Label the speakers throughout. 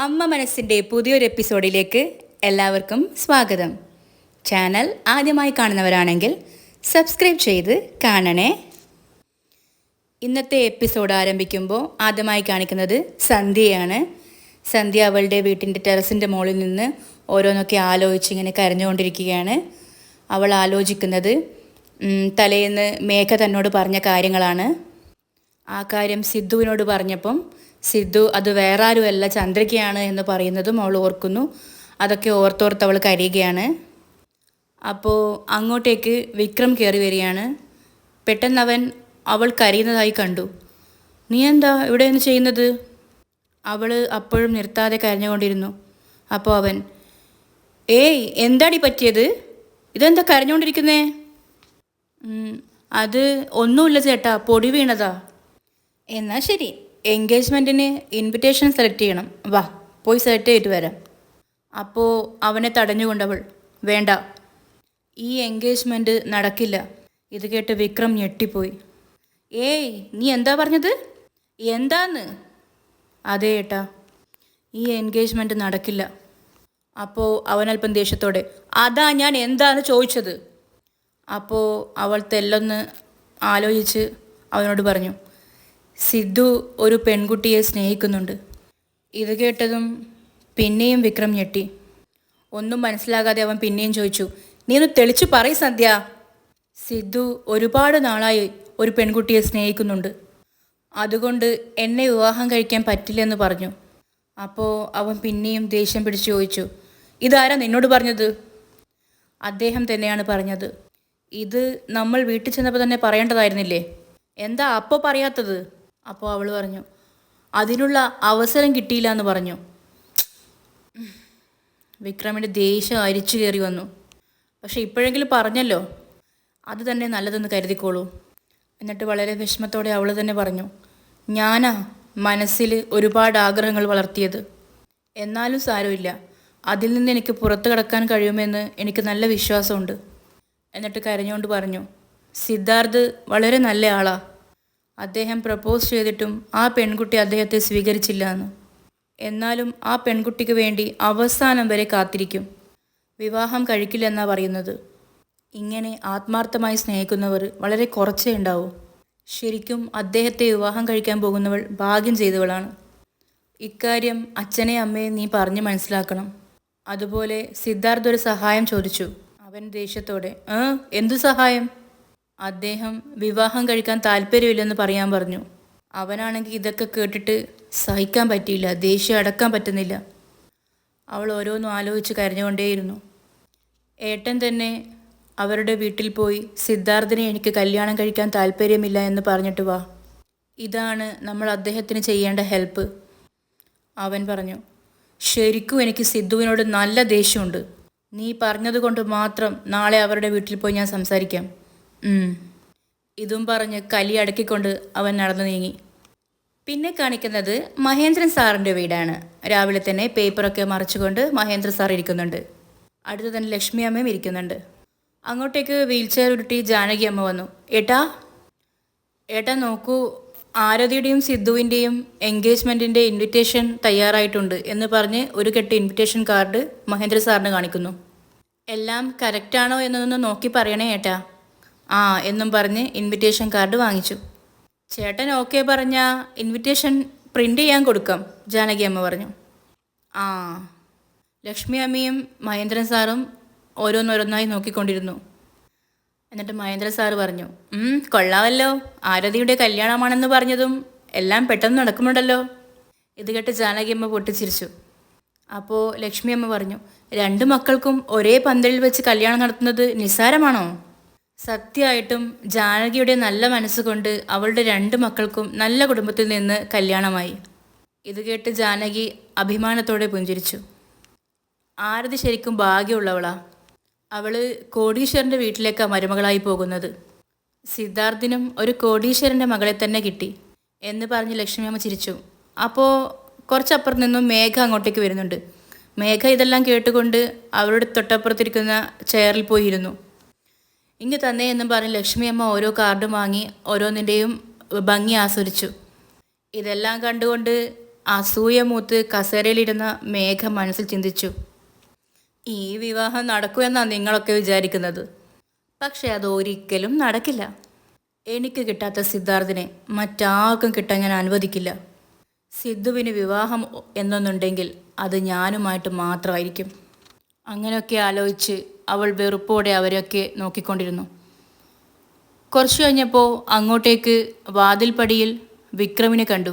Speaker 1: അമ്മ മനസ്സിൻ്റെ പുതിയൊരു എപ്പിസോഡിലേക്ക് എല്ലാവർക്കും സ്വാഗതം. ചാനൽ ആദ്യമായി കാണുന്നവരാണെങ്കിൽ സബ്സ്ക്രൈബ് ചെയ്ത് കാണണേ. ഇന്നത്തെ എപ്പിസോഡ് ആരംഭിക്കുമ്പോൾ ആദ്യമായി കാണിക്കുന്നത് സന്ധ്യയാണ്. സന്ധ്യ അവളുടെ വീട്ടിൻ്റെ ടെറസിൻ്റെ മുകളിൽ നിന്ന് ഓരോന്നൊക്കെ ആലോചിച്ചിങ്ങനെ കരഞ്ഞുകൊണ്ടിരിക്കുകയാണ്. അവൾ ആലോചിക്കുന്നത് തലേന്ന് മേഘ തന്നോട് പറഞ്ഞ കാര്യങ്ങളാണ്. ആ കാര്യം സിദ്ധുവിനോട് പറഞ്ഞപ്പം സിദ്ധു അത് വേറെ ആരുമല്ല ചന്ദ്രികയാണ് എന്ന് പറയുന്നതും അവൾ ഓർക്കുന്നു. അതൊക്കെ ഓർത്തോർത്ത് അവൾ കരയുകയാണ്. അപ്പോൾ അങ്ങോട്ടേക്ക് വിക്രം കയറി വരികയാണ്. പെട്ടെന്ന് അവൾ കരയുന്നതായി കണ്ടു. നീ എന്താ ഇവിടെ നിന്ന് ചെയ്യുന്നത്? അവൾ അപ്പോഴും നിർത്താതെ കരഞ്ഞുകൊണ്ടിരുന്നു. അപ്പോൾ അവൻ, ഏയ് എന്താടി പറ്റിയത്? ഇതെന്താ കരഞ്ഞുകൊണ്ടിരിക്കുന്നേ? അത് ഒന്നുമില്ല ചേട്ടാ, പൊടി വീണതാ. എന്നാൽ ശരി, എൻഗേജ്മെൻറ്റിന് ഇൻവിറ്റേഷൻ സെലക്ട് ചെയ്യണം, വാ പോയി സെലക്ട് ചെയ്തിട്ട് വരാം. അപ്പോൾ അവനെ തടഞ്ഞുകൊണ്ടവൾ, വേണ്ട, ഈ എൻഗേജ്മെൻറ്റ് നടക്കില്ല. ഇത് കേട്ട് വിക്രം ഞെട്ടിപ്പോയി. ഏയ് നീ എന്താ പറഞ്ഞത്? എന്താന്ന്? അതെ ഏട്ടാ, ഈ എൻഗേജ്മെൻറ്റ് നടക്കില്ല. അപ്പോൾ അവനൽപ്പം ദേഷ്യത്തോടെ, അതാ ഞാൻ എന്താന്ന് ചോദിച്ചത്. അപ്പോൾ അവൾ തെല്ലൊന്ന് ആലോചിച്ച് അവനോട് പറഞ്ഞു, സിദ്ധു ഒരു പെൺകുട്ടിയെ സ്നേഹിക്കുന്നുണ്ട്. ഇത് കേട്ടതും പിന്നെയും വിക്രം ഞെട്ടി. ഒന്നും മനസ്സിലാകാതെ അവൻ പിന്നെയും ചോദിച്ചു, നീ ഒന്ന് തെളിച്ചു പറയ് സന്ധ്യ. സിദ്ധു ഒരുപാട് നാളായി ഒരു പെൺകുട്ടിയെ സ്നേഹിക്കുന്നുണ്ട്. അതുകൊണ്ട് എന്നെ വിവാഹം കഴിക്കാൻ പറ്റില്ലെന്ന് പറഞ്ഞു. അപ്പോൾ അവൻ പിന്നെയും ദേഷ്യം പിടിച്ച് ചോദിച്ചു, ഇതാരാ നിന്നോട് പറഞ്ഞത്? അദ്ദേഹം തന്നെയാണ് പറഞ്ഞത്. ഇത് നമ്മൾ വീട്ടിൽ ചെന്നപ്പോൾ തന്നെ പറയേണ്ടതായിരുന്നില്ലേ? എന്താ അപ്പോൾ പറയാത്തത്? അപ്പോൾ അവൾ പറഞ്ഞു, അതിനുള്ള അവസരം കിട്ടിയില്ല എന്ന് പറഞ്ഞു. വിക്രമിൻ്റെ ദേഷ്യം അരിച്ചു കയറി വന്നു. പക്ഷെ ഇപ്പോഴെങ്കിലും പറഞ്ഞല്ലോ, അത് തന്നെ നല്ലതെന്ന് കരുതിക്കോളൂ. എന്നിട്ട് വളരെ വിഷമത്തോടെ അവൾ തന്നെ പറഞ്ഞു, ഞാനാ മനസ്സിൽ ഒരുപാട് ആഗ്രഹങ്ങൾ വളർത്തിയത്. എന്നാലും സാരമില്ല, അതിൽ നിന്ന് എനിക്ക് പുറത്തു കടക്കാൻ കഴിയുമെന്ന് എനിക്ക് നല്ല വിശ്വാസമുണ്ട്. എന്നിട്ട് കരഞ്ഞുകൊണ്ട് പറഞ്ഞു, സിദ്ധാർത്ഥ് വളരെ നല്ല ആളാ. അദ്ദേഹം പ്രപ്പോസ് ചെയ്തിട്ടും ആ പെൺകുട്ടി അദ്ദേഹത്തെ സ്വീകരിച്ചില്ല എന്ന്. എന്നാലും ആ പെൺകുട്ടിക്ക് വേണ്ടി അവസാനം വരെ കാത്തിരിക്കും. വിവാഹം കഴിക്കില്ലെന്നാണ് പറയുന്നത്. ഇങ്ങനെ ആത്മാർത്ഥമായി സ്നേഹിക്കുന്നവർ വളരെ കുറച്ചേ ഉണ്ടാവൂ. ശരിക്കും അദ്ദേഹത്തെ വിവാഹം കഴിക്കാൻ പോകുന്നവൾ ഭാഗ്യം ചെയ്തവളാണ്. ഇക്കാര്യം അച്ഛനെ അമ്മയെ നീ പറഞ്ഞ് മനസ്സിലാക്കണം. അതുപോലെ സിദ്ധാർത്ഥ് ഒരു സഹായം ചോദിച്ചു. അവൻ ദേഷ്യത്തോടെ, എന്തു സഹായം? അദ്ദേഹം വിവാഹം കഴിക്കാൻ താല്പര്യമില്ലെന്ന് പറയാൻ പറഞ്ഞു. അവനാണെങ്കിൽ ഇതൊക്കെ കേട്ടിട്ട് സഹിക്കാൻ പറ്റിയില്ല, ദേഷ്യം അടക്കാൻ പറ്റുന്നില്ല. അവൾ ഓരോന്നും ആലോചിച്ച് കരഞ്ഞുകൊണ്ടേയിരുന്നു. ഏട്ടൻ തന്നെ അവരുടെ വീട്ടിൽ പോയി സിദ്ധാർത്ഥിനെ എനിക്ക് കല്യാണം കഴിക്കാൻ താല്പര്യമില്ല എന്ന് പറഞ്ഞിട്ട് വാ. ഇതാണ് നമ്മൾ അദ്ദേഹത്തിന് ചെയ്യേണ്ട ഹെൽപ്പ്. അവൻ പറഞ്ഞു, ശരിക്കും എനിക്ക് സിദ്ധുവിനോട് നല്ല ദേഷ്യമുണ്ട്. നീ പറഞ്ഞതുകൊണ്ട് മാത്രം നാളെ അവരുടെ വീട്ടിൽ പോയി ഞാൻ സംസാരിക്കാം. ഇതും പറഞ്ഞ് കലി അടക്കിക്കൊണ്ട് അവൻ നടന്നു നീങ്ങി. പിന്നെ കാണിക്കുന്നത് മഹേന്ദ്രൻ സാറിൻ്റെ വീടാണ്. രാവിലെ തന്നെ പേപ്പറൊക്കെ മറിച്ചുകൊണ്ട് മഹേന്ദ്ര സാർ ഇരിക്കുന്നുണ്ട്. അടുത്ത് തന്നെ ലക്ഷ്മി അമ്മയും ഇരിക്കുന്നുണ്ട്. അങ്ങോട്ടേക്ക് വീൽ ചെയർ ഉരുട്ടി ജാനകി അമ്മ വന്നു. ഏട്ടാ നോക്കൂ, ആരതിയുടെയും സിദ്ധുവിൻ്റെയും എൻഗേജ്മെൻറ്റിൻ്റെ ഇൻവിറ്റേഷൻ തയ്യാറായിട്ടുണ്ട് എന്ന് പറഞ്ഞ് ഒരു കെട്ട് ഇൻവിറ്റേഷൻ കാർഡ് മഹേന്ദ്ര സാറിന് കാണിക്കുന്നു. എല്ലാം കറക്റ്റാണോ എന്നൊന്ന് നോക്കി പറയണേ ഏട്ടാ. എന്നും പറഞ്ഞ് ഇൻവിറ്റേഷൻ കാർഡ് വാങ്ങിച്ചു. ചേട്ടൻ ഓക്കെ പറഞ്ഞാൽ ഇൻവിറ്റേഷൻ പ്രിൻ്റ് ചെയ്യാൻ കൊടുക്കാം, ജാനകി അമ്മ പറഞ്ഞു. ലക്ഷ്മി അമ്മയും മഹേന്ദ്രൻ സാറും ഓരോന്നോരോന്നായി നോക്കിക്കൊണ്ടിരുന്നു. എന്നിട്ട് മഹേന്ദ്ര സാറ് പറഞ്ഞു, കൊള്ളാമല്ലോ, ആരതിയുടെ കല്യാണമാണെന്ന് പറഞ്ഞതും എല്ലാം പെട്ടെന്ന് നടക്കുന്നുണ്ടല്ലോ. ഇത് കേട്ട് ജാനകി അമ്മ പൊട്ടിച്ചിരിച്ചു. അപ്പോൾ ലക്ഷ്മി അമ്മ പറഞ്ഞു, 2 മക്കൾക്കും ഒരേ പന്തലിൽ വെച്ച് കല്യാണം നടത്തുന്നത് നിസ്സാരമാണോ? സത്യമായിട്ടും ജാനകിയുടെ നല്ല മനസ്സുകൊണ്ട് അവളുടെ 2 മക്കൾക്കും നല്ല കുടുംബത്തിൽ നിന്ന് കല്യാണമായി. ഇത് കേട്ട് ജാനകി അഭിമാനത്തോടെ പുഞ്ചിരിച്ചു. ആരതി ശരിക്കും ഭാഗ്യമുള്ളവളാ. അവൾ കോടീശ്വരൻ്റെ വീട്ടിലേക്കാണ് മരുമകളായി പോകുന്നത്. സിദ്ധാർത്ഥിനും ഒരു കോടീശ്വരൻ്റെ മകളെ തന്നെ കിട്ടി എന്ന് പറഞ്ഞ് ലക്ഷ്മി അമ്മ ചിരിച്ചു. അപ്പോൾ കുറച്ചപ്പുറത്ത് നിന്നും മേഘ അങ്ങോട്ടേക്ക് വരുന്നുണ്ട്. മേഘ ഇതെല്ലാം കേട്ടുകൊണ്ട് അവരുടെ തൊട്ടപ്പുറത്തിരിക്കുന്ന ചെയറിൽ പോയിരുന്നു. ഇങ്ങ് തന്നെ എന്നും പറഞ്ഞ് ലക്ഷ്മി അമ്മ ഓരോ കാർഡും വാങ്ങി ഓരോന്നിൻ്റെയും ഭംഗി ആസ്വദിച്ചു. ഇതെല്ലാം കണ്ടുകൊണ്ട് അസൂയ മൂത്ത് കസേരയിലിരുന്ന മേഘ മനസ്സിൽ ചിന്തിച്ചു. ഈ വിവാഹം നടക്കുമെന്നാണ് നിങ്ങളൊക്കെ വിചാരിക്കുന്നത്. പക്ഷെ അത് ഒരിക്കലും നടക്കില്ല. എനിക്ക് കിട്ടാത്ത സിദ്ധാർത്ഥിനെ മറ്റാർക്കും കിട്ടാൻ ഞാൻ അനുവദിക്കില്ല. സിദ്ധുവിന് വിവാഹം എന്നൊന്നുണ്ടെങ്കിൽ അത് ഞാനുമായിട്ട് മാത്രമായിരിക്കും. അങ്ങനെയൊക്കെ ആലോചിച്ച് അവൾ വെറുപ്പോടെ അവരെയൊക്കെ നോക്കിക്കൊണ്ടിരുന്നു. കുറച്ചു കഴിഞ്ഞപ്പോൾ അങ്ങോട്ടേക്ക് വാതിൽപ്പടിയിൽ വിക്രമിനെ കണ്ടു.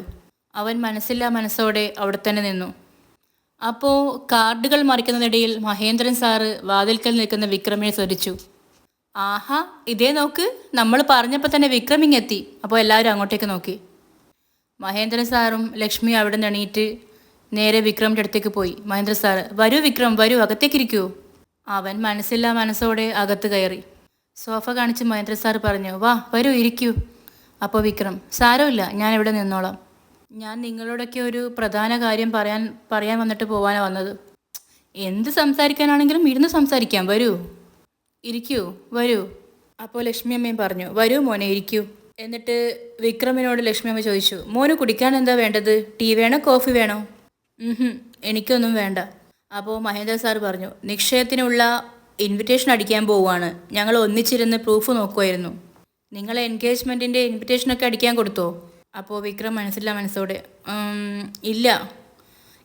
Speaker 1: അവൻ മനസ്സില്ലാ മനസ്സോടെ അവിടെ തന്നെ നിന്നു. അപ്പോൾ കാർഡുകൾ മറിക്കുന്നതിനിടയിൽ മഹേന്ദ്രൻ സാറ് വാതിൽക്കൽ നിൽക്കുന്ന വിക്രമിനെ ശ്രദ്ധിച്ചു. ആഹാ, ഇതേ നോക്ക്, നമ്മൾ പറഞ്ഞപ്പോൾ തന്നെ വിക്രമിങ് എത്തി. അപ്പോൾ എല്ലാവരും അങ്ങോട്ടേക്ക് നോക്കി. മഹേന്ദ്രൻ സാറും ലക്ഷ്മി അവിടെ നിന്ന് എണീറ്റ് നേരെ വിക്രമിൻ്റെ അടുത്തേക്ക് പോയി. മഹേന്ദ്ര സാറ്, വരൂ വിക്രം, വരൂ, അകത്തേക്കിരിക്കൂ. അവൻ മനസ്സില്ലാ മനസ്സോടെ അകത്ത് കയറി. സോഫ കാണിച്ച് മഹേന്ദ്ര സാറ് പറഞ്ഞു, വാ വരൂ, ഇരിക്കൂ. അപ്പോൾ വിക്രം, സാരമില്ല, ഞാൻ ഇവിടെ നിന്നോളാം. ഞാൻ നിങ്ങളോടൊക്കെ ഒരു പ്രധാന കാര്യം പറയാൻ വന്നിട്ട് പോകാനാണ് വന്നത്. എന്ത് സംസാരിക്കാനാണെങ്കിലും ഇരുന്ന് സംസാരിക്കാം, വരൂ, ഇരിക്കൂ, വരൂ. അപ്പോൾ ലക്ഷ്മി അമ്മയും പറഞ്ഞു, വരൂ മോനെ, ഇരിക്കൂ. എന്നിട്ട് വിക്രമിനോട് ലക്ഷ്മി അമ്മ ചോദിച്ചു, മോന് കുടിക്കാൻ എന്താ വേണ്ടത്? ടീ വേണോ, കോഫി വേണോ? എനിക്കൊന്നും വേണ്ട. അപ്പോൾ മഹേന്ദ്ര സാർ പറഞ്ഞു, നിശ്ചയത്തിനുള്ള ഇൻവിറ്റേഷൻ അടിക്കാൻ പോവുകയാണ്. ഞങ്ങൾ ഒന്നിച്ചിരുന്ന് പ്രൂഫ് നോക്കുമായിരുന്നു. നിങ്ങളെ എൻഗേജ്മെൻറ്റിൻ്റെ ഇൻവിറ്റേഷനൊക്കെ അടിക്കാൻ കൊടുത്തോ? അപ്പോൾ വിക്രം മനസ്സില്ല മനസ്സോടെ, ഇല്ല.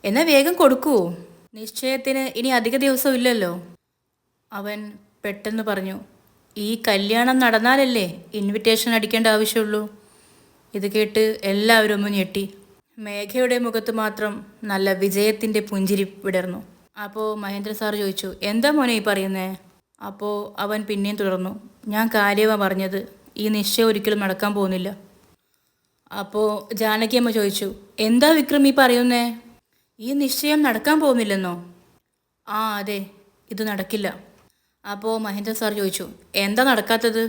Speaker 1: എന്നാൽ വേഗം കൊടുക്കൂ, നിശ്ചയത്തിന് ഇനി അധിക ദിവസം ഇല്ലല്ലോ. അവൻ പെട്ടെന്ന് പറഞ്ഞു, ഈ കല്യാണം നടന്നാലല്ലേ ഇൻവിറ്റേഷൻ അടിക്കേണ്ട ആവശ്യമുള്ളൂ. ഇത് കേട്ട് എല്ലാവരും ഒന്ന് ഞെട്ടി. മേഘയുടെ മുഖത്ത് മാത്രം നല്ല വിജയത്തിൻ്റെ പുഞ്ചിരി വിടർന്നു. അപ്പോൾ മഹേന്ദ്ര സാർ ചോദിച്ചു, എന്താ മോനെ ഈ പറയുന്നേ? അപ്പോൾ അവൻ പിന്നെയും തുടർന്നു, ഞാൻ കാര്യമാണ് പറഞ്ഞത്, ഈ നിശ്ചയം ഒരിക്കലും നടക്കാൻ പോകുന്നില്ല. അപ്പോൾ ജാനകിയമ്മ ചോദിച്ചു, എന്താ വിക്രം ഈ പറയുന്നേ? ഈ നിശ്ചയം നടക്കാൻ പോകുന്നില്ലെന്നോ? ആ അതെ, ഇത് നടക്കില്ല. അപ്പോൾ മഹേന്ദ്ര സാർ ചോദിച്ചു, എന്താ നടക്കാത്തത്?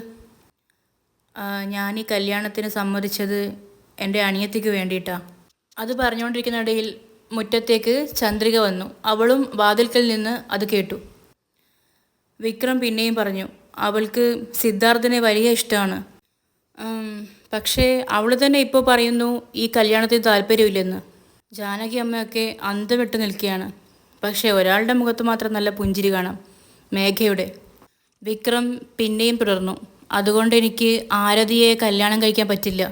Speaker 1: ഞാൻ ഈ കല്യാണത്തിന് സമ്മതിച്ചത് എൻ്റെ അനിയത്തിക്ക് വേണ്ടിയിട്ടാണ്. അത് പറഞ്ഞുകൊണ്ടിരിക്കുന്നിടയിൽ മുറ്റത്തേക്ക് ചന്ദ്രിക വന്നു. അവളും വാതിൽക്കൽ നിന്ന് അത് കേട്ടു. വിക്രം പിന്നെയും പറഞ്ഞു, അവൾക്ക് സിദ്ധാർത്ഥിനെ വലിയ ഇഷ്ടമാണ്. പക്ഷേ അവൾ തന്നെ ഇപ്പോൾ പറയുന്നു ഈ കല്യാണത്തിന് താല്പര്യമില്ലെന്ന്. ജാനകി അമ്മയൊക്കെ അന്തം വിട്ട് നിൽക്കുകയാണ്. പക്ഷേ ഒരാളുടെ മുഖത്ത് മാത്രം നല്ല പുഞ്ചിരി കാണാം, മേഘയുടെ. വിക്രം പിന്നെയും തുടർന്നു, അതുകൊണ്ട് എനിക്ക് ആരതിയെ കല്യാണം കഴിക്കാൻ പറ്റില്ല.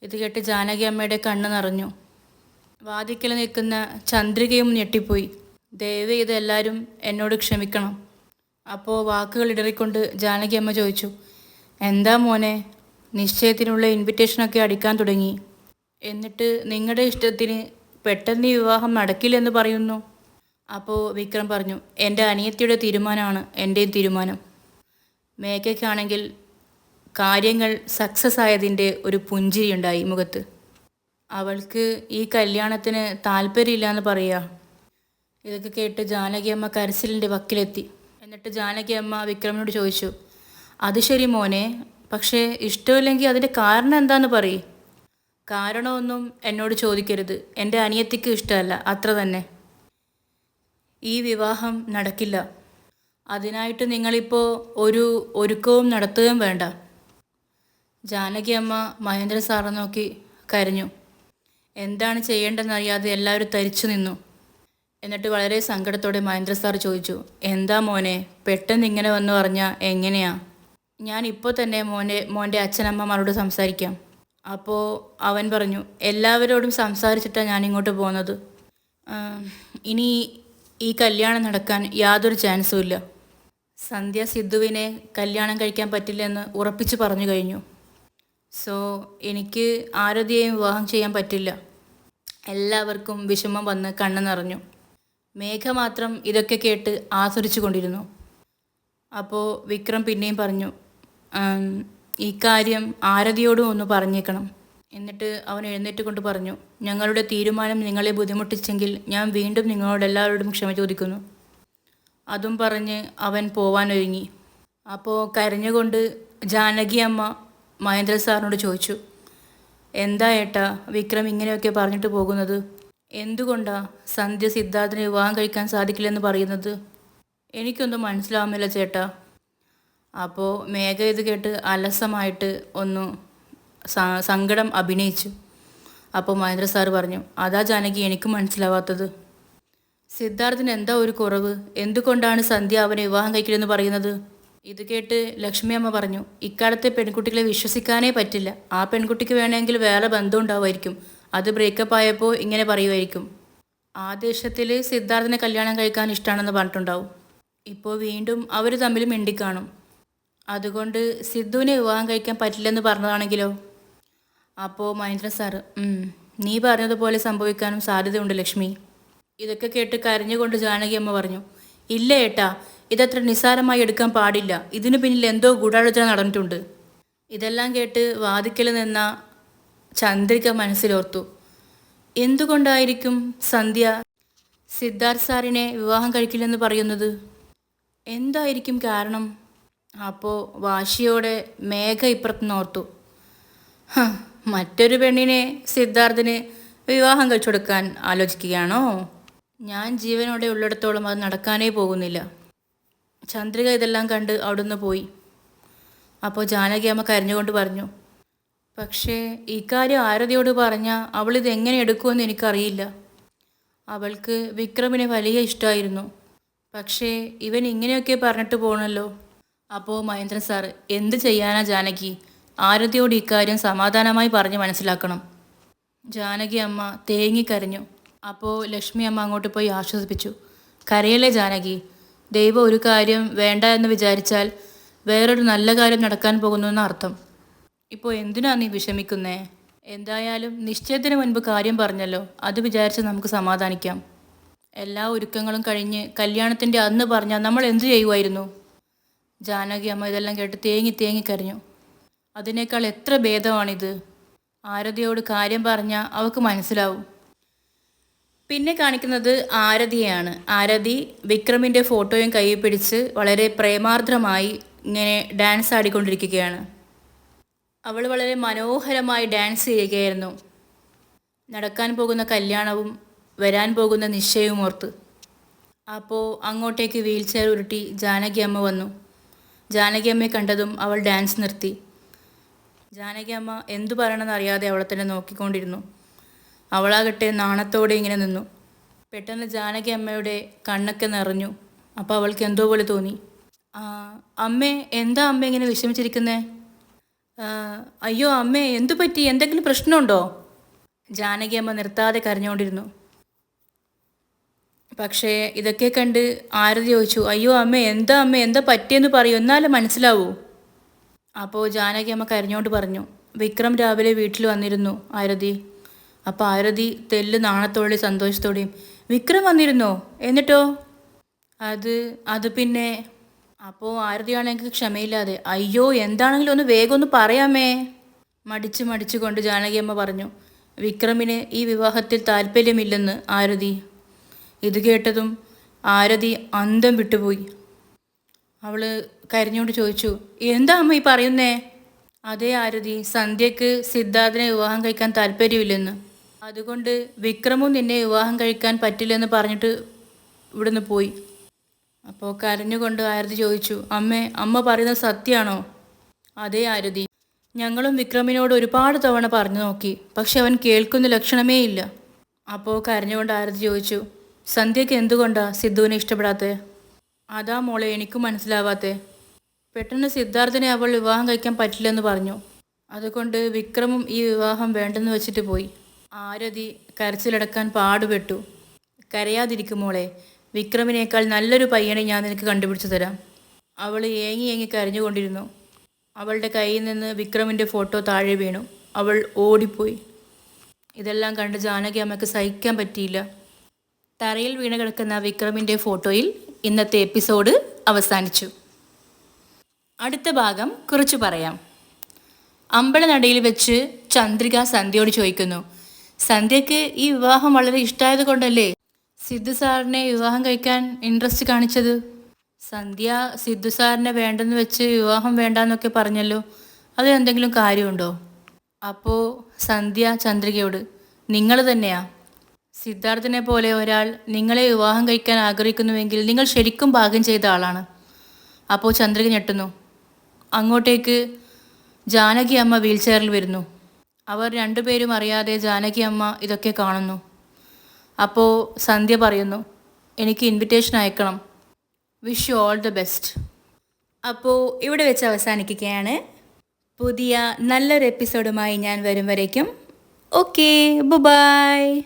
Speaker 1: ഇത് കേട്ട് ജാനകി അമ്മയുടെ കണ്ണ് നിറഞ്ഞു. വാതിക്കൽ നിൽക്കുന്ന ചന്ദ്രികയും ഞെട്ടിപ്പോയി. ദയവ് ഇത് എല്ലാവരും എന്നോട് ക്ഷമിക്കണം. അപ്പോൾ വാക്കുകൾ ഇടറിക്കൊണ്ട് ജാനകി അമ്മ ചോദിച്ചു, എന്താ മോനെ, നിശ്ചയത്തിനുള്ള ഇൻവിറ്റേഷനൊക്കെ അടിക്കാൻ തുടങ്ങി, എന്നിട്ട് നിങ്ങളുടെ ഇഷ്ടത്തിന് പെട്ടെന്ന് ഈ വിവാഹം നടക്കില്ലെന്ന് പറയുന്നു. അപ്പോൾ വിക്രം പറഞ്ഞു, എൻ്റെ അനിയത്തിയുടെ തീരുമാനമാണ് എൻ്റെയും തീരുമാനം. മേഘയ്ക്കാണെങ്കിൽ കാര്യങ്ങൾ സക്സസ് ആയതിൻ്റെ ഒരു പുഞ്ചിരിയുണ്ടായി മുഖത്ത്. അവൾക്ക് ഈ കല്യാണത്തിന് താല്പര്യമില്ല എന്ന് പറയുക. ഇതൊക്കെ കേട്ട് ജാനകിയമ്മ കരച്ചിലിൻ്റെ വക്കിലെത്തി. എന്നിട്ട് ജാനകിയമ്മ വിക്രമിനോട് ചോദിച്ചു, അത് ശരി മോനെ, പക്ഷേ ഇഷ്ടമില്ലെങ്കിൽ അതിൻ്റെ കാരണം എന്താണെന്ന് പറയ്. കാരണമൊന്നും എന്നോട് ചോദിക്കരുത്, എൻ്റെ അനിയത്തിക്ക് ഇഷ്ടമല്ല, അത്ര തന്നെ. ഈ വിവാഹം നടക്കില്ല. അതിനായിട്ട് നിങ്ങളിപ്പോൾ ഒരു ഒരുക്കവും നടത്തുകയും വേണ്ട. ജാനകി അമ്മ മഹേന്ദ്ര സാറെ നോക്കി കരഞ്ഞു. എന്താണ് ചെയ്യേണ്ടതെന്നറിയാതെ എല്ലാവരും തരിച്ചു നിന്നു. എന്നിട്ട് വളരെ സങ്കടത്തോടെ മഹേന്ദ്ര സാർ ചോദിച്ചു, എന്താ മോനെ, പെട്ടെന്ന് ഇങ്ങനെ വന്നു പറഞ്ഞാൽ എങ്ങനെയാ? ഞാൻ ഇപ്പോൾ തന്നെ മോൻ്റെ അച്ഛനമ്മമാരോട് സംസാരിക്കാം. അപ്പോൾ അവൻ പറഞ്ഞു, എല്ലാവരോടും സംസാരിച്ചിട്ടാണ് ഞാനിങ്ങോട്ട് പോകുന്നത്. ഇനി ഈ കല്യാണം നടക്കാൻ യാതൊരു ചാൻസും ഇല്ല. സന്ധ്യ സിദ്ധുവിനെ കല്യാണം കഴിക്കാൻ പറ്റില്ലെന്ന് ഉറപ്പിച്ച് പറഞ്ഞു കഴിഞ്ഞു. സോ എനിക്ക് ആരതിയെയും വിവാഹം ചെയ്യാൻ പറ്റില്ല. എല്ലാവർക്കും വിഷമം വന്ന് കണ്ണ് നിറഞ്ഞു. മേഘ മാത്രം ഇതൊക്കെ കേട്ട് ആസ്വദിച്ചു കൊണ്ടിരുന്നു. അപ്പോൾ വിക്രം പിന്നെയും പറഞ്ഞു, ഈ കാര്യം ആരതിയോടും ഒന്ന് പറഞ്ഞേക്കണം. എന്നിട്ട് അവൻ എഴുന്നേറ്റ് കൊണ്ട് പറഞ്ഞു, ഞങ്ങളുടെ തീരുമാനം നിങ്ങളെ ബുദ്ധിമുട്ടിച്ചെങ്കിൽ ഞാൻ വീണ്ടും നിങ്ങളോടെല്ലാവരോടും ക്ഷമ ചോദിക്കുന്നു. അതും പറഞ്ഞ് അവൻ പോവാനൊരുങ്ങി. അപ്പോൾ കരഞ്ഞുകൊണ്ട് ജാനകി അമ്മ മഹേന്ദ്ര സാറിനോട് ചോദിച്ചു, എന്താ ഏട്ടാ വിക്രം ഇങ്ങനെയൊക്കെ പറഞ്ഞിട്ട് പോകുന്നത്? എന്തുകൊണ്ടാണ് സന്ധ്യ സിദ്ധാർത്ഥിനെ വിവാഹം കഴിക്കാൻ സാധിക്കില്ലെന്ന് പറയുന്നത്? എനിക്കൊന്നും മനസ്സിലാവുന്നില്ല ചേട്ടാ. അപ്പോൾ മേഘ ഇത് കേട്ട് അലസമായിട്ട് ഒന്ന് സങ്കടം അഭിനയിച്ചു. അപ്പോൾ മഹേന്ദ്ര സാറ് പറഞ്ഞു, അതാ ജാനകി എനിക്ക് മനസ്സിലാവാത്തത്. സിദ്ധാർത്ഥിന് എന്താ ഒരു കുറവ്? എന്തുകൊണ്ടാണ് സന്ധ്യ അവനെ വിവാഹം കഴിക്കലെന്ന് പറയുന്നത്? ഇത് കേട്ട് ലക്ഷ്മി അമ്മ പറഞ്ഞു, ഇക്കാലത്തെ പെൺകുട്ടികളെ വിശ്വസിക്കാനേ പറ്റില്ല. ആ പെൺകുട്ടിക്ക് വേണമെങ്കിൽ വേറെ ബന്ധം ഉണ്ടാവുമായിരിക്കും. അത് ബ്രേക്കപ്പ് ആയപ്പോൾ ഇങ്ങനെ പറയുമായിരിക്കും. ആ ദേഷ്യത്തിൽ സിദ്ധാർത്ഥിനെ കല്യാണം കഴിക്കാൻ ഇഷ്ടമാണെന്ന് പറഞ്ഞിട്ടുണ്ടാവും. ഇപ്പോൾ വീണ്ടും അവർ തമ്മിൽ മിണ്ടിക്കാണും. അതുകൊണ്ട് സിദ്ധുവിനെ വിവാഹം കഴിക്കാൻ പറ്റില്ലെന്ന് പറഞ്ഞതാണെങ്കിലോ? അപ്പോൾ മഹേന്ദ്രൻ സാറ്, നീ പറഞ്ഞതുപോലെ സംഭവിക്കാനും സാധ്യതയുണ്ട് ലക്ഷ്മി. ഇതൊക്കെ കേട്ട് കരഞ്ഞുകൊണ്ട് ജാനകി അമ്മ പറഞ്ഞു, ഇല്ല ഏട്ടാ, ഇതത്ര നിസ്സാരമായി എടുക്കാൻ പാടില്ല. ഇതിനു പിന്നിൽ എന്തോ ഗൂഢാലോചന നടന്നിട്ടുണ്ട്. ഇതെല്ലാം കേട്ട് വാദിക്കൽ നിന്ന ചന്ദ്രിക മനസ്സിലോർത്തു, എന്തുകൊണ്ടായിരിക്കും സന്ധ്യ സിദ്ധാർത്ഥ് സാറിനെ വിവാഹം കഴിക്കില്ലെന്ന് പറയുന്നത്? എന്തായിരിക്കും കാരണം? അപ്പോൾ വാശിയോടെ മേഘ ഇപ്പുറത്തുനിന്ന് ഓർത്തു, മറ്റൊരു പെണ്ണിനെ സിദ്ധാർത്ഥിന് വിവാഹം കഴിച്ചു കൊടുക്കാൻ ആലോചിക്കുകയാണോ? ഞാൻ ജീവനോടെ ഉള്ളിടത്തോളം അത് നടക്കാനേ പോകുന്നില്ല. ചന്ദ്രിക ഇതെല്ലാം കണ്ട് അവിടുന്ന് പോയി. അപ്പോൾ ജാനകി അമ്മ കരഞ്ഞുകൊണ്ട് പറഞ്ഞു, പക്ഷേ ഇക്കാര്യം ആരതിയോട് പറഞ്ഞാൽ അവളിത് എങ്ങനെ എടുക്കുമെന്ന് എനിക്കറിയില്ല. അവൾക്ക് വിക്രമിനെ വലിയ ഇഷ്ടമായിരുന്നു. പക്ഷേ ഇവൻ ഇങ്ങനെയൊക്കെ പറഞ്ഞിട്ട് പോകണല്ലോ. അപ്പോൾ മഹേന്ദ്രൻ സാറ്, എന്ത് ചെയ്യാനാ ജാനകി? ആരതിയോട് ഇക്കാര്യം സമാധാനമായി പറഞ്ഞ് മനസ്സിലാക്കണം. ജാനകി അമ്മ തേങ്ങിക്കരഞ്ഞു. അപ്പോൾ ലക്ഷ്മി അമ്മ അങ്ങോട്ട് പോയി ആശ്വസിപ്പിച്ചു, കരയല്ലേ ജാനകി, ദൈവം ഒരു കാര്യം വേണ്ട എന്ന് വിചാരിച്ചാൽ വേറൊരു നല്ല കാര്യം നടക്കാൻ പോകുന്നു എന്ന് അർത്ഥം. ഇപ്പോൾ എന്തിനാ നീ വിഷമിക്കുന്നേ? എന്തായാലും നിശ്ചയത്തിന് മുൻപ് കാര്യം പറഞ്ഞല്ലോ, അത് വിചാരിച്ച് നമുക്ക് സമാധാനിക്കാം. എല്ലാ ഒരുക്കങ്ങളും കഴിഞ്ഞ് കല്യാണത്തിൻ്റെ അന്ന് പറഞ്ഞാൽ നമ്മൾ എന്തു ചെയ്യുമായിരുന്നു? ജാനകി അമ്മ ഇതെല്ലാം കേട്ട് തേങ്ങി തേങ്ങി കരഞ്ഞു. അതിനേക്കാൾ എത്ര ഭേദമാണിത്. ആരതിയോട് കാര്യം പറഞ്ഞാൽ അവൾക്ക് മനസ്സിലാവും. പിന്നെ കാണിക്കുന്നത് ആരതിയാണ്. ആരതി വിക്രമിൻ്റെ ഫോട്ടോയും കയ്യിൽ പിടിച്ച് വളരെ പ്രേമാർദ്രമായി ഇങ്ങനെ ഡാൻസ് ആടിക്കൊണ്ടിരിക്കുകയാണ്. അവൾ വളരെ മനോഹരമായി ഡാൻസ് ചെയ്യുകയായിരുന്നു. നടക്കാൻ പോകുന്ന കല്യാണവും വരാൻ പോകുന്ന നിശ്ചയവും ഓർത്ത്. അപ്പോൾ അങ്ങോട്ടേക്ക് വീൽ ചെയർ ഉരുട്ടി ജാനകി അമ്മ വന്നു. ജാനകി അമ്മയെ കണ്ടതും അവൾ ഡാൻസ് നിർത്തി. ജാനകി അമ്മ എന്തു പറയണമെന്ന് അറിയാതെ അവളെ തന്നെ നോക്കിക്കൊണ്ടിരുന്നു. അവളാകട്ടെ നാണത്തോടെ ഇങ്ങനെ നിന്നു. പെട്ടെന്ന് ജാനകി അമ്മയുടെ കണ്ണൊക്കെ നിറഞ്ഞു. അപ്പോൾ അവൾക്ക് എന്തോ പോലെ തോന്നി. അമ്മേ, എന്താ അമ്മ ഇങ്ങനെ വിഷമിച്ചിരിക്കുന്നേ? അയ്യോ അമ്മേ, എന്തു പറ്റി? എന്തെങ്കിലും പ്രശ്നമുണ്ടോ? ജാനകി അമ്മ നിർത്താതെ കരഞ്ഞുകൊണ്ടിരുന്നു. പക്ഷേ ഇതൊക്കെ കണ്ട് ആരതി ചോദിച്ചു, അയ്യോ അമ്മേ, എന്താ പറ്റിയെന്ന് പറയൂ, എന്നാലും മനസ്സിലാവൂ. അപ്പോൾ ജാനകി അമ്മ കരഞ്ഞുകൊണ്ട് പറഞ്ഞു, വിക്രം രാവിലെ വീട്ടിൽ വന്നിരുന്നു ആരതി. അപ്പോൾ ആരതി തെല്ല് നാണത്തോടെയും സന്തോഷത്തോടെയും, വിക്രം വന്നിരുന്നോ? എന്നിട്ടോ? അത് പിന്നെ. അപ്പോൾ ആരതിയാണെങ്കിൽ ക്ഷമയില്ലാതെ, അയ്യോ എന്താണെങ്കിലും ഒന്ന് വേഗം ഒന്ന് പറയാമേ. മടിച്ചുകൊണ്ട് ജാനകി അമ്മ പറഞ്ഞു, വിക്രമിന് ഈ വിവാഹത്തിൽ താല്പര്യമില്ലെന്ന് ആരതി. ഇത് കേട്ടതും ആരതി അന്തം വിട്ടുപോയി. അവൾ കരഞ്ഞുകൊണ്ട് ചോദിച്ചു, എന്താ അമ്മ ഈ പറയുന്നേ? അതേ ആരതി, സന്ധ്യക്ക് സിദ്ധാർത്ഥിനെ വിവാഹം കഴിക്കാൻ താല്പര്യമില്ലെന്ന്. അതുകൊണ്ട് വിക്രമും നിന്നെ വിവാഹം കഴിക്കാൻ പറ്റില്ലെന്ന് പറഞ്ഞിട്ട് ഇവിടുന്ന് പോയി. അപ്പോൾ കരഞ്ഞുകൊണ്ട് ആരതി ചോദിച്ചു, അമ്മ പറയുന്നത് സത്യമാണോ? അതേ ആരതി, ഞങ്ങളും വിക്രമിനോട് ഒരുപാട് തവണ പറഞ്ഞു നോക്കി, പക്ഷെ അവൻ കേൾക്കുന്ന ലക്ഷണമേ ഇല്ല. അപ്പോൾ കരഞ്ഞുകൊണ്ട് ആരതി ചോദിച്ചു, സന്ധ്യയ്ക്ക് എന്തുകൊണ്ടാ സിദ്ധുവിനെ ഇഷ്ടപ്പെടാത്തേ? അതാ മോളെ എനിക്കും മനസ്സിലാവാത്തേ. പെട്ടെന്ന് സിദ്ധാർത്ഥിനെ അവൾ വിവാഹം കഴിക്കാൻ പറ്റില്ലെന്ന് പറഞ്ഞു. അതുകൊണ്ട് വിക്രമും ഈ വിവാഹം വേണ്ടെന്ന് വെച്ചിട്ട് പോയി. ആരതി കരച്ചിലടക്കാൻ പാടുപെട്ടു. കരയാതിരിക്കും മോളെ, വിക്രമിനേക്കാൾ നല്ലൊരു പയ്യനെ ഞാൻ നിനക്ക് കണ്ടുപിടിച്ചു തരാം. അവൾ ഏങ്ങി കരഞ്ഞുകൊണ്ടിരുന്നു. അവളുടെ കയ്യിൽ നിന്ന് വിക്രമിൻ്റെ ഫോട്ടോ താഴെ വീണു. അവൾ ഓടിപ്പോയി. ഇതെല്ലാം കണ്ട് ജാനകി അമ്മയ്ക്ക് സഹിക്കാൻ പറ്റിയില്ല. തറയിൽ വീണ് കിടക്കുന്ന വിക്രമിൻ്റെ ഫോട്ടോയിൽ ഇന്നത്തെ എപ്പിസോഡ് അവസാനിച്ചു. അടുത്ത ഭാഗം കുറിച്ച് പറയാം. അമ്പലനടയിൽ വെച്ച് ചന്ദ്രിക സന്ധ്യയോട് ചോദിക്കുന്നു, സന്ധ്യക്ക് ഈ വിവാഹം വളരെ ഇഷ്ടമായത് കൊണ്ടല്ലേ സിദ്ധു സാറിനെ വിവാഹം കഴിക്കാൻ ഇൻട്രസ്റ്റ് കാണിച്ചത്? സന്ധ്യ സിദ്ധു സാറിനെ വേണ്ടെന്ന് വെച്ച് വിവാഹം വേണ്ടെന്നൊക്കെ പറഞ്ഞല്ലോ, അത് എന്തെങ്കിലും കാര്യമുണ്ടോ? അപ്പോൾ സന്ധ്യ ചന്ദ്രികയോട്, നിങ്ങൾ തന്നെയാ സിദ്ധാർത്ഥിനെ പോലെ ഒരാൾ നിങ്ങളെ വിവാഹം കഴിക്കാൻ ആഗ്രഹിക്കുന്നുവെങ്കിൽ നിങ്ങൾ ശരിക്കും ഭാഗ്യം ചെയ്ത ആളാണ്. അപ്പോൾ ചന്ദ്രിക ഞെട്ടുന്നു. അങ്ങോട്ടേക്ക് ജാനകി അമ്മ വീൽ ചെയറിൽ വരുന്നു. അവർ രണ്ടുപേരും അറിയാതെ ജാനകി അമ്മ ഇതൊക്കെ കാണുന്നു. അപ്പോൾ സന്ധ്യ പറയുന്നു, എനിക്ക് ഇൻവിറ്റേഷൻ അയക്കണം. Wish you all the best. അപ്പോൾ ഇവിടെ വെച്ച് അവസാനിക്കുകയാണ്. പുതിയ നല്ലൊരു എപ്പിസോഡുമായി ഞാൻ വരും വരേക്കും. Okay, by.